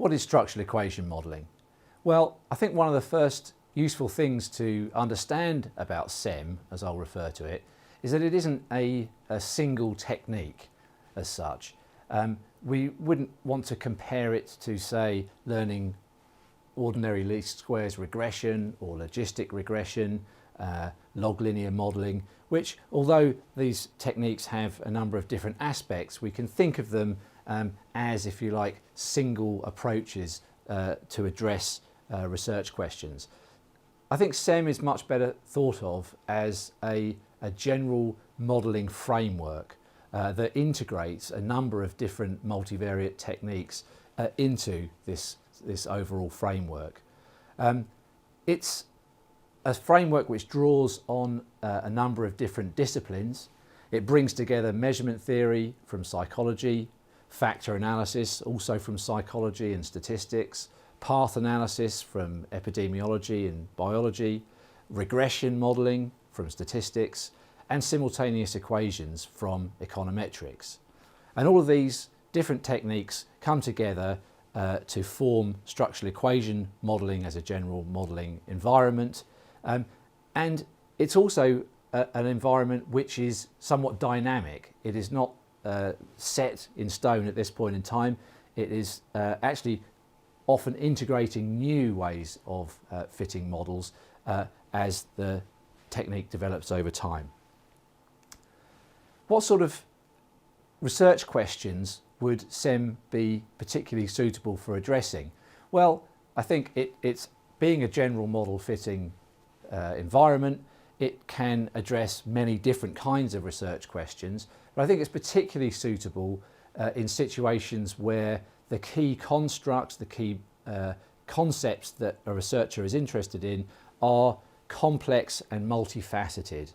What is structural equation modelling? Well, I think one of the first useful things to understand about SEM, as I'll refer to it, is that it isn't a single technique as such. We wouldn't want to compare it to, say, learning ordinary least squares regression or logistic regression, log linear modelling, which, although these techniques have a number of different aspects, we can think of them as, if you like, single approaches to address research questions. I think SEM is much better thought of as a general modelling framework that integrates a number of different multivariate techniques into this overall framework. It's a framework which draws on a number of different disciplines. It brings together measurement theory from psychology, factor analysis also from psychology and statistics, path analysis from epidemiology and biology, regression modelling from statistics, and simultaneous equations from econometrics. And all of these different techniques come together to form structural equation modelling as a general modelling environment. And it's also an environment which is somewhat dynamic. It is not set in stone at this point in time. It is actually often integrating new ways of fitting models as the technique develops over time. What sort of research questions would SEM be particularly suitable for addressing? Well, I think it's being a general model fitting environment. It can address many different kinds of research questions, but I think it's particularly suitable in situations where the key constructs, the key concepts that a researcher is interested in are complex and multifaceted,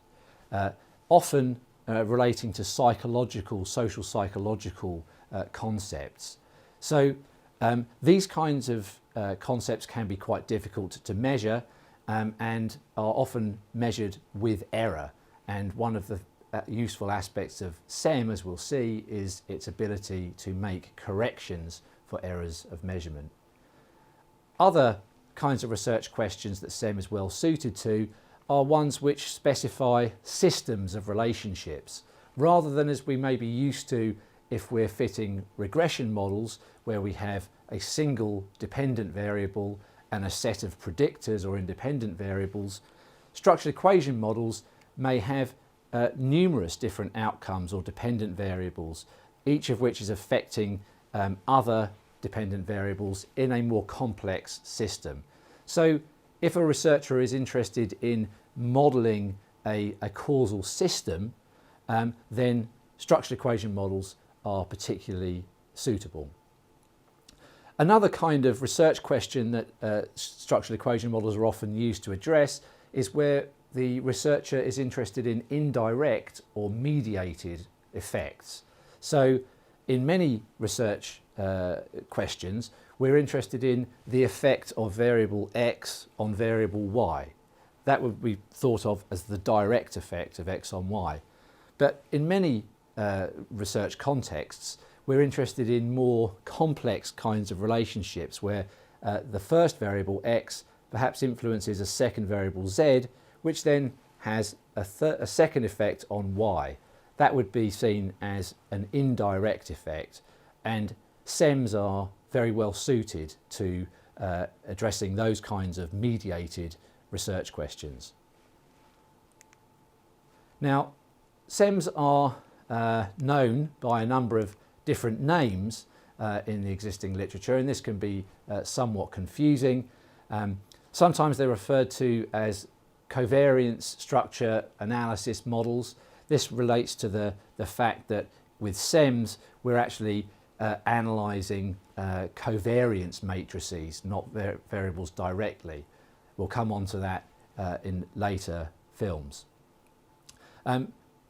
often relating to social psychological concepts. So these kinds of concepts can be quite difficult to measure and are often measured with error. And one of the useful aspects of SEM, as we'll see, is its ability to make corrections for errors of measurement. Other kinds of research questions that SEM is well suited to are ones which specify systems of relationships, rather than, as we may be used to if we're fitting regression models where we have a single dependent variable and a set of predictors or independent variables. Structural equation models may have numerous different outcomes or dependent variables, each of which is affecting other dependent variables in a more complex system. So if a researcher is interested in modelling a causal system, then structural equation models are particularly suitable. Another kind of research question that structural equation models are often used to address is where the researcher is interested in indirect or mediated effects. So in many research questions, we're interested in the effect of variable x on variable y. That would be thought of as the direct effect of x on y. But in many research contexts, we're interested in more complex kinds of relationships where the first variable x perhaps influences a second variable z, which then has a second effect on y. That would be seen as an indirect effect, and SEMs are very well suited to addressing those kinds of mediated research questions. Now, SEMs are known by a number of different names in the existing literature, and this can be somewhat confusing. Sometimes they're referred to as covariance structure analysis models. This relates to the fact that with SEMs we're actually analysing covariance matrices, not variables directly. We'll come on to that in later films.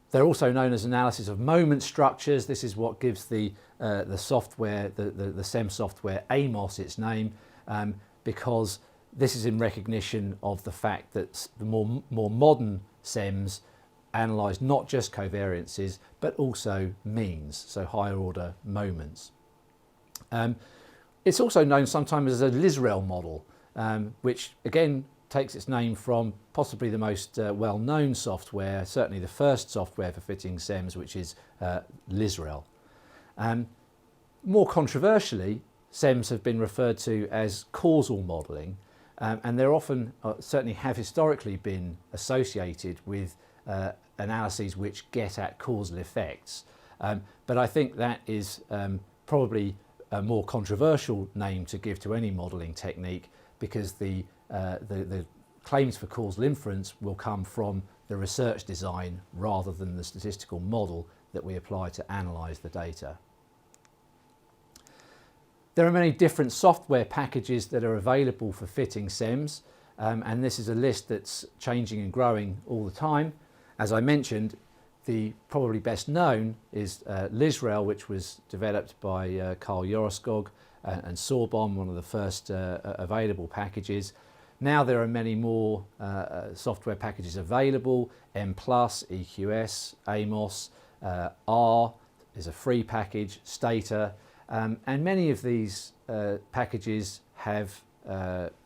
They're also known as analysis of moment structures. This is what gives the software, the SEM software, AMOS its name, because this is in recognition of the fact that the more modern SEMs analyse not just covariances but also means, so higher order moments. It's also known sometimes as a Lisrel model, which again takes its name from possibly the most well-known software, certainly the first software for fitting SEMS, which is Lisrel. More controversially, SEMS have been referred to as causal modelling, and they're often, certainly have historically been associated with analyses which get at causal effects. But I think that is probably a more controversial name to give to any modelling technique, because the claims for causal inference will come from the research design rather than the statistical model that we apply to analyse the data. There are many different software packages that are available for fitting SEMS, and this is a list that's changing and growing all the time. As I mentioned, the probably best known is Lisrel, which was developed by Carl Joreskog and Sorbonne, one of the first available packages. Now there are many more software packages available: M+, EQS, Amos, R is a free package, Stata, and many of these packages have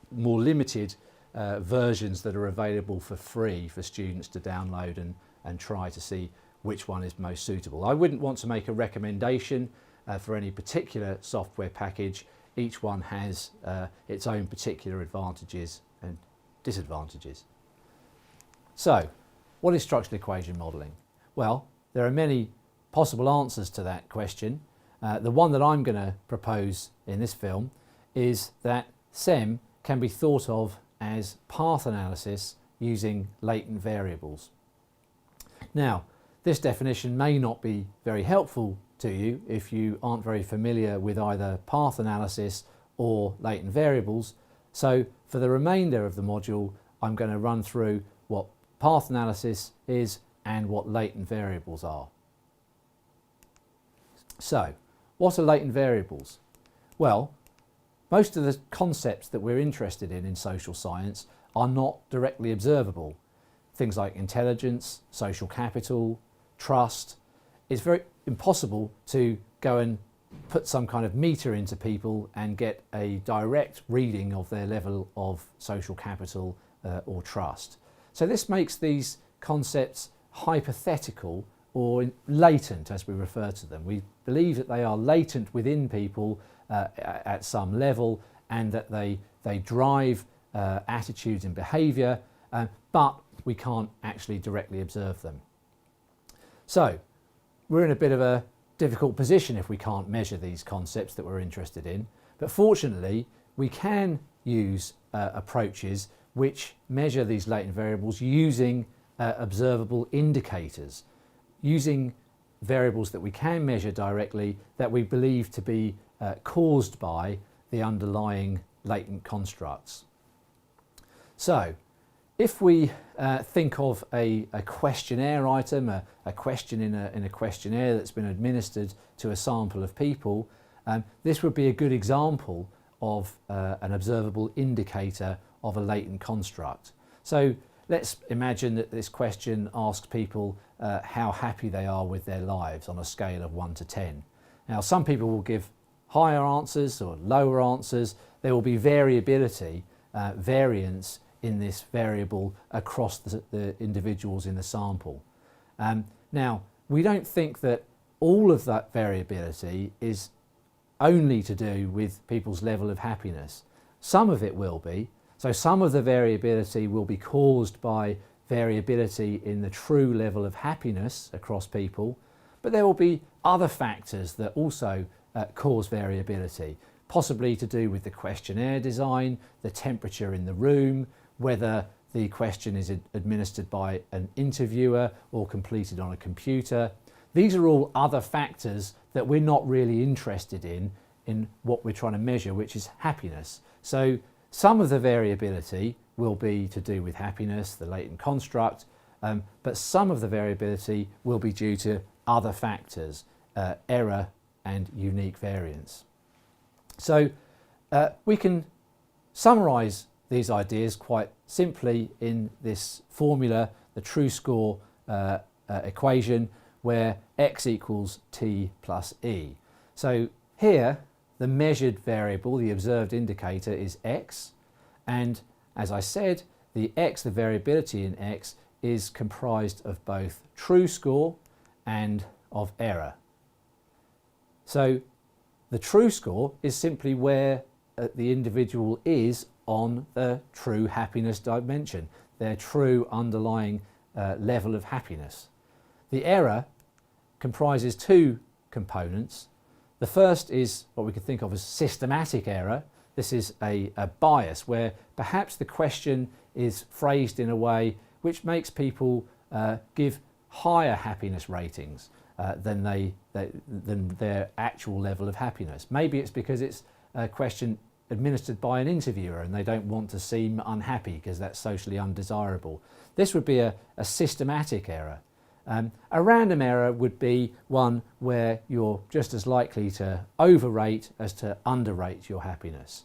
more limited versions that are available for free for students to download and try to see which one is most suitable. I wouldn't want to make a recommendation for any particular software package. Each one has its own particular advantages and disadvantages. So, what is structural equation modelling? Well, there are many possible answers to that question. The one that I'm going to propose in this film is that SEM can be thought of as path analysis using latent variables. Now, this definition may not be very helpful to you if you aren't very familiar with either path analysis or latent variables. So for the remainder of the module, I'm going to run through what path analysis is and what latent variables are. So, what are latent variables? Well, most of the concepts that we're interested in social science are not directly observable. Things like intelligence, social capital, trust. It's very impossible to go and put some kind of meter into people and get a direct reading of their level of social capital or trust. So this makes these concepts hypothetical or latent, as we refer to them. We believe that they are latent within people at some level, and that they drive attitudes and behaviour, but we can't actually directly observe them. So we're in a bit of a difficult position if we can't measure these concepts that we're interested in, but fortunately we can use approaches which measure these latent variables using observable indicators, using variables that we can measure directly that we believe to be caused by the underlying latent constructs. So if we think of a questionnaire item, a question in a questionnaire that's been administered to a sample of people, this would be a good example of an observable indicator of a latent construct. So let's imagine that this question asks people how happy they are with their lives on a scale of 1 to 10. Now, some people will give higher answers or lower answers. There will be variability, variance in this variable across the individuals in the sample. Now, we don't think that all of that variability is only to do with people's level of happiness. Some of it will be. So some of the variability will be caused by variability in the true level of happiness across people, but there will be other factors that also cause variability, possibly to do with the questionnaire design, the temperature in the room, whether the question is administered by an interviewer or completed on a computer. These are all other factors that we're not really interested in what we're trying to measure, which is happiness. So some of the variability will be to do with happiness, the latent construct, but some of the variability will be due to other factors, error and unique variance. So we can summarise these ideas quite simply in this formula, the true score equation, where x equals t plus e. So here the measured variable, the observed indicator, is x, and as I said, the x, the variability in x, is comprised of both true score and of error. So the true score is simply where the individual is on the true happiness dimension, their true underlying level of happiness. The error comprises two components. The first is what we can think of as systematic error. This is a bias where perhaps the question is phrased in a way which makes people give higher happiness ratings than their actual level of happiness. Maybe it's because it's a question administered by an interviewer and they don't want to seem unhappy because that's socially undesirable. This would be a systematic error. A random error would be one where you're just as likely to overrate as to underrate your happiness.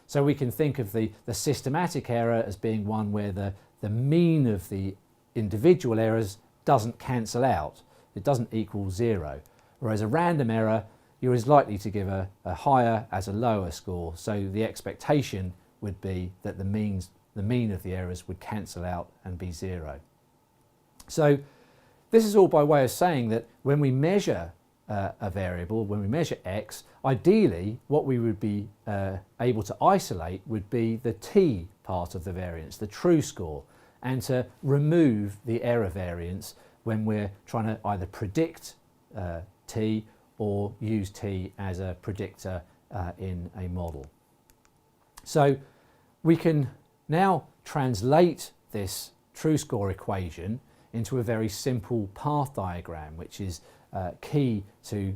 So we can think of the systematic error as being one where the mean of the individual errors doesn't cancel out. It doesn't equal zero. Whereas a random error, you're as likely to give a higher as a lower score. So the expectation would be that the mean of the errors would cancel out and be zero. So this is all by way of saying that when we measure a variable, when we measure x, ideally what we would be able to isolate would be the t part of the variance, the true score, and to remove the error variance when we're trying to either predict t or use t as a predictor in a model. So we can now translate this true score equation into a very simple path diagram, which is key to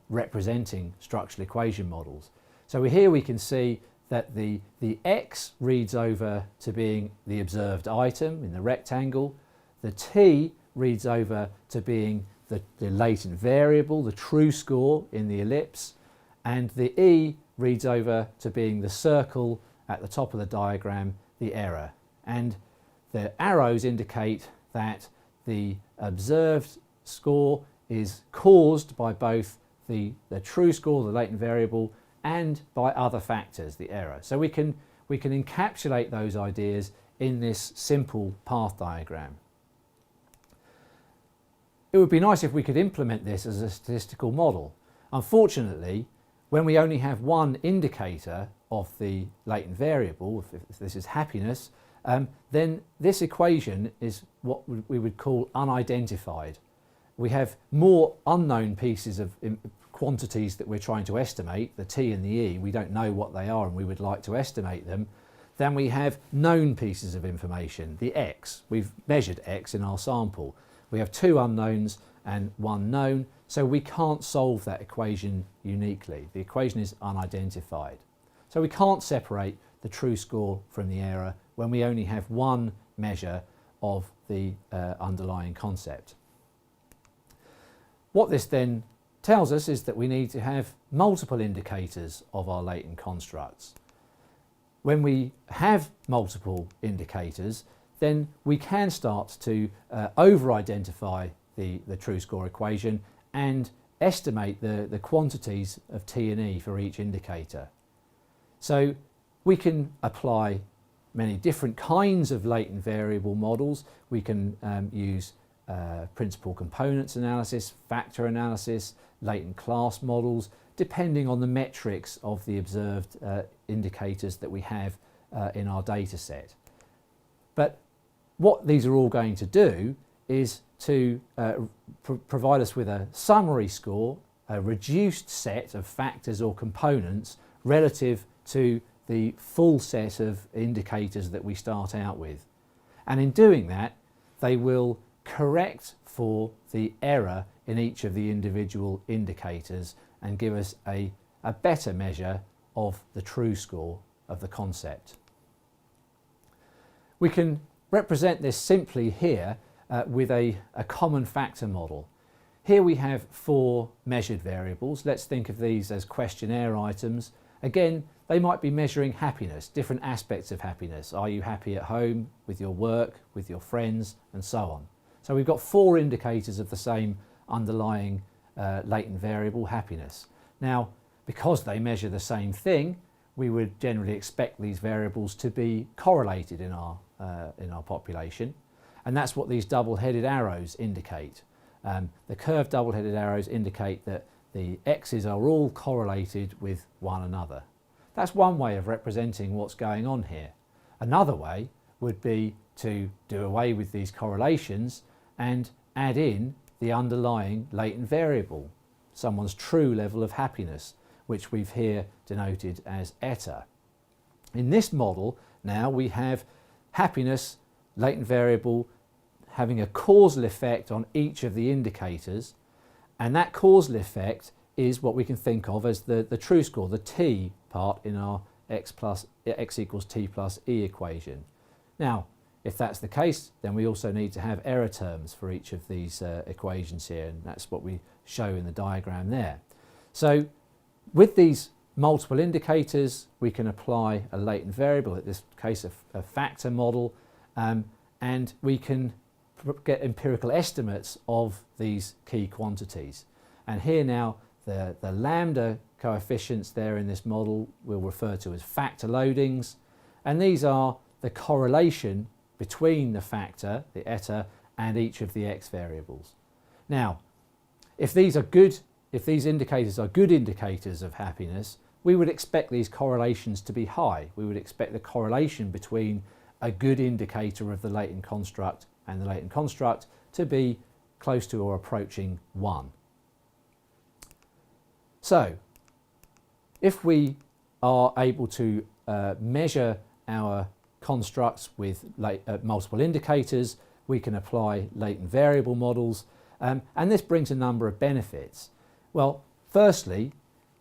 representing structural equation models. So here we can see that the x reads over to being the observed item in the rectangle, the t reads over to being the latent variable, the true score in the ellipse, and the e reads over to being the circle at the top of the diagram, the error. And the arrows indicate that the observed score is caused by both the true score, the latent variable, and by other factors, the error. So we can encapsulate those ideas in this simple path diagram. It would be nice if we could implement this as a statistical model. Unfortunately, when we only have one indicator of the latent variable, if this is happiness, then this equation is what we would call unidentified. We have more unknown pieces of quantities that we're trying to estimate, the t and the e, we don't know what they are and we would like to estimate them, than we have known pieces of information, the x. We've measured x in our sample. We have two unknowns and one known, so we can't solve that equation uniquely. The equation is unidentified. So we can't separate the true score from the error when we only have one measure of the underlying concept. What this then tells us is that we need to have multiple indicators of our latent constructs. When we have multiple indicators, then we can start to over-identify the true score equation and estimate the quantities of t and e for each indicator. So we can apply many different kinds of latent variable models. We can use principal components analysis, factor analysis, latent class models, depending on the metrics of the observed indicators that we have in our data set. But what these are all going to do is to provide us with a summary score, a reduced set of factors or components relative to the full set of indicators that we start out with. And in doing that, they will correct for the error in each of the individual indicators and give us a better measure of the true score of the concept. We can represent this simply here with a common factor model. Here we have four measured variables. Let's think of these as questionnaire items. Again, they might be measuring happiness, different aspects of happiness. Are you happy at home, with your work, with your friends, and so on. So we've got four indicators of the same underlying latent variable, happiness. Now, because they measure the same thing, we would generally expect these variables to be correlated in our population, and that's what these double-headed arrows indicate. The curved double-headed arrows indicate that the x's are all correlated with one another. That's one way of representing what's going on here. Another way would be to do away with these correlations and add in the underlying latent variable, someone's true level of happiness, which we've here denoted as eta. In this model now we have happiness, latent variable, having a causal effect on each of the indicators, and that causal effect is what we can think of as the true score, the t part in our x equals t plus e equation. Now, if that's the case, then we also need to have error terms for each of these equations here, and that's what we show in the diagram there. So with these multiple indicators, we can apply a latent variable, in this case a factor model, and we can get empirical estimates of these key quantities. And here now the lambda coefficients there in this model we'll refer to as factor loadings, and these are the correlation between the factor, the eta, and each of the x variables. Now, if these indicators are good indicators of happiness, we would expect these correlations to be high. We would expect the correlation between a good indicator of the latent construct and the latent construct to be close to or approaching 1. So, if we are able to measure our constructs with multiple indicators, we can apply latent variable models, and this brings a number of benefits. Well, firstly,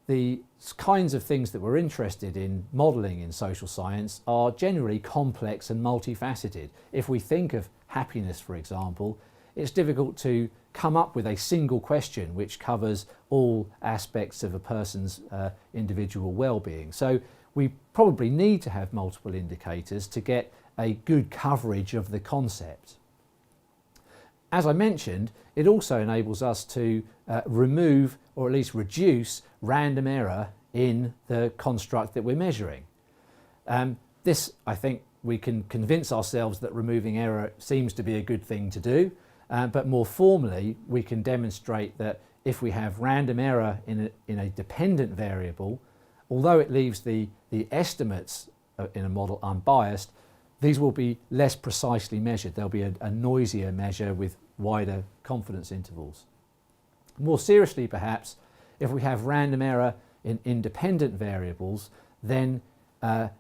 the kinds of things that we're interested in modelling in social science are generally complex and multifaceted. If we think of happiness, for example, it's difficult to come up with a single question which covers all aspects of a person's individual well-being. So we probably need to have multiple indicators to get a good coverage of the concept. As I mentioned, it also enables us to remove or at least reduce random error in the construct that we're measuring. This, I think, we can convince ourselves that removing error seems to be a good thing to do, but more formally we can demonstrate that if we have random error in a dependent variable, although it leaves the estimates in a model unbiased, these will be less precisely measured. There'll be a noisier measure with wider confidence intervals. More seriously perhaps, if we have random error in independent variables, then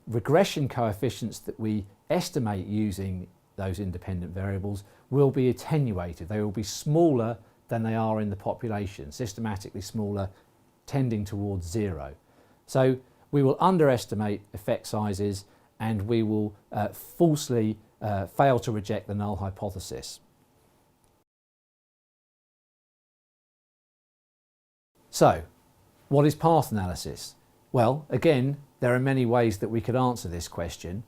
regression coefficients that we estimate using those independent variables will be attenuated. They will be smaller than they are in the population, systematically smaller, tending towards 0. So we will underestimate effect sizes, and we will falsely fail to reject the null hypothesis. So, what is path analysis? Well, again, there are many ways that we could answer this question,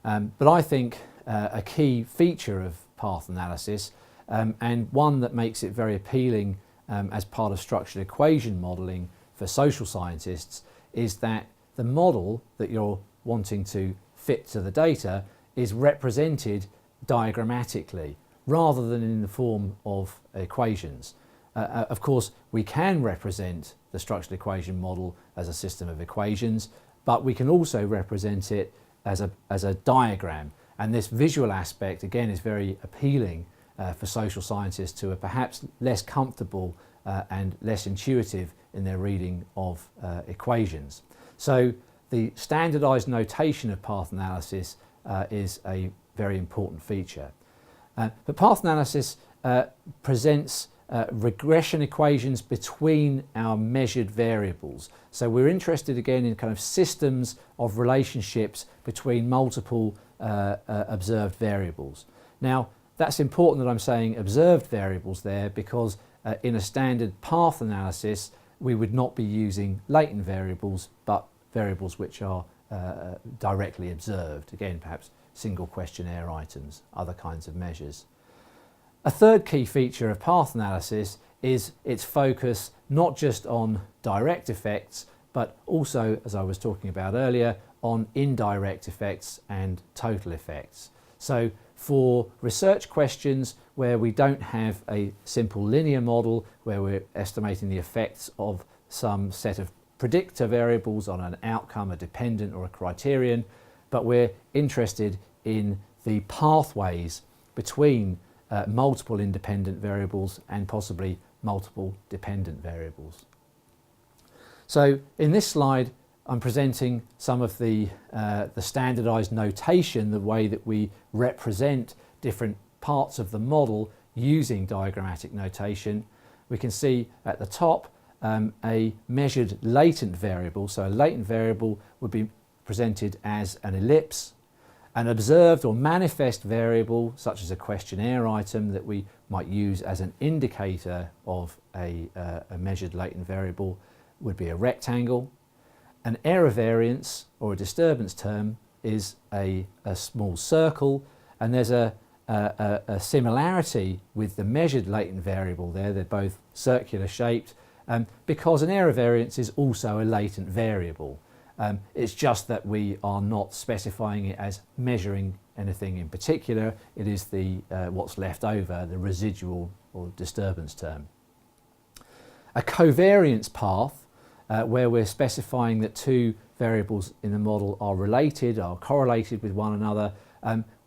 but I think a key feature of path analysis, and one that makes it very appealing as part of structured equation modelling for social scientists, is that the model that you're wanting to fit to the data is represented diagrammatically rather than in the form of equations. Of course, we can represent the structured equation model as a system of equations, but we can also represent it as a diagram, and this visual aspect again is very appealing for social scientists who are perhaps less comfortable and less intuitive in their reading of equations. So the standardized notation of path analysis is a very important feature. But path analysis presents regression equations between our measured variables. So we're interested again in kind of systems of relationships between multiple observed variables. Now, that's important that I'm saying observed variables there, because in a standard path analysis we would not be using latent variables, but variables which are directly observed. Again, perhaps single questionnaire items, other kinds of measures. A third key feature of path analysis is its focus not just on direct effects, but also, as I was talking about earlier, on indirect effects and total effects. So for research questions where we don't have a simple linear model, where we're estimating the effects of some set of predictor variables on an outcome, a dependent or a criterion, but we're interested in the pathways between multiple independent variables and possibly multiple dependent variables. So in this slide, I'm presenting some of the standardized notation, the way that we represent different parts of the model using diagrammatic notation. We can see at the top a measured latent variable. So a latent variable would be presented as an ellipse. An observed or manifest variable, such as a questionnaire item that we might use as an indicator of a measured latent variable, would be a rectangle. An error variance or a disturbance term is a small circle, and there's a similarity with the measured latent variable there. They're both circular shaped because an error variance is also a latent variable. It's just that we are not specifying it as measuring anything in particular. It is the what's left over, the residual or disturbance term. A covariance path, where we're specifying that two variables in the model are related, are correlated with one another,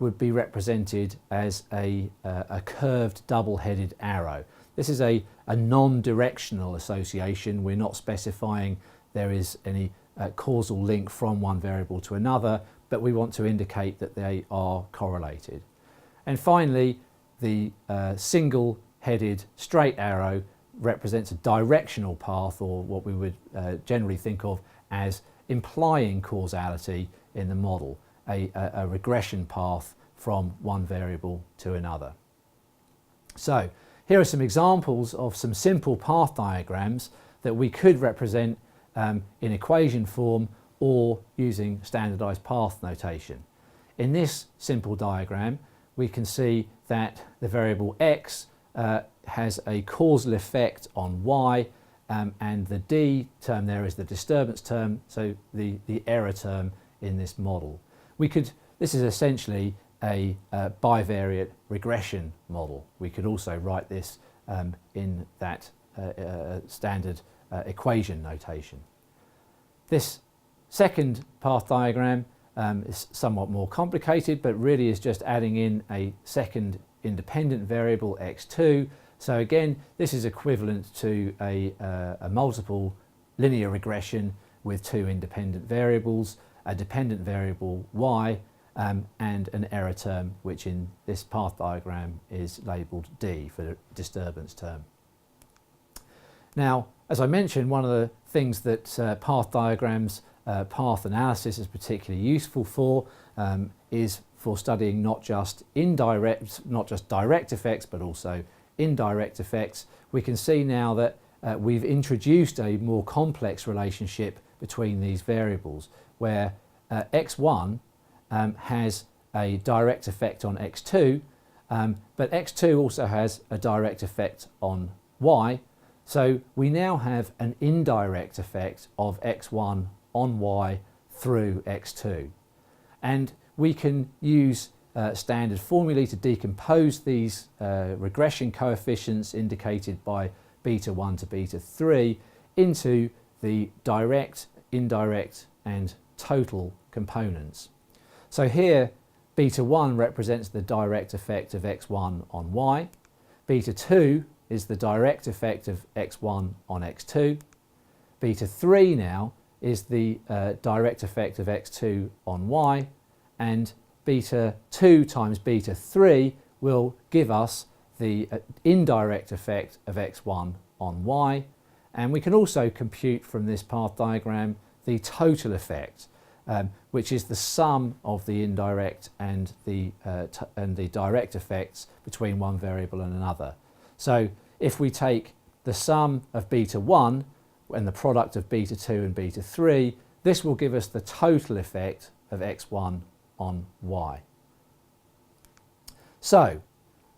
would be represented as a curved double-headed arrow. This is a non-directional association. We're not specifying there is any causal link from one variable to another, but we want to indicate that they are correlated. And finally, the single-headed straight arrow represents a directional path, or what we would generally think of as implying causality in the model, a regression path from one variable to another. So here are some examples of some simple path diagrams that we could represent in equation form or using standardized path notation. In this simple diagram, we can see that the variable x has a causal effect on y, and the d term there is the disturbance term, so the error term in this model. This is essentially a bivariate regression model. We could also write this in that standard equation notation. This second path diagram is somewhat more complicated, but really is just adding in a second independent variable x2. So again, this is equivalent to a multiple linear regression with two independent variables, a dependent variable y, and an error term, which in this path diagram is labelled D for the disturbance term. Now, as I mentioned, one of the things that path diagrams, path analysis is particularly useful for is for studying not just direct effects, but also indirect effects. We can see now that we've introduced a more complex relationship between these variables, where x1 has a direct effect on x2, but x2 also has a direct effect on y. So we now have an indirect effect of x1 on y through x2. And we can use standard formulae to decompose these regression coefficients indicated by beta 1 to beta 3 into the direct, indirect and total components. So here beta 1 represents the direct effect of x1 on y, beta 2 is the direct effect of x1 on x2, beta 3 now is the direct effect of x2 on y, and beta 2 times beta 3 will give us the indirect effect of x1 on y, and we can also compute from this path diagram the total effect, which is the sum of the indirect and the direct effects between one variable and another. So if we take the sum of beta 1 and the product of beta 2 and beta 3, this will give us the total effect of x1 on y. So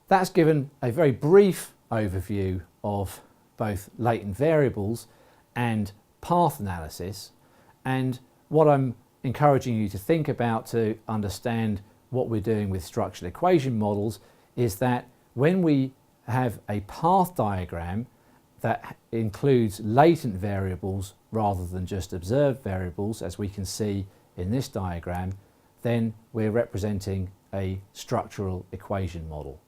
that's given a very brief overview of both latent variables and path analysis. And what I'm encouraging you to think about to understand what we're doing with structural equation models is that when we have a path diagram that includes latent variables rather than just observed variables, as we can see in this diagram, then we're representing a structural equation model.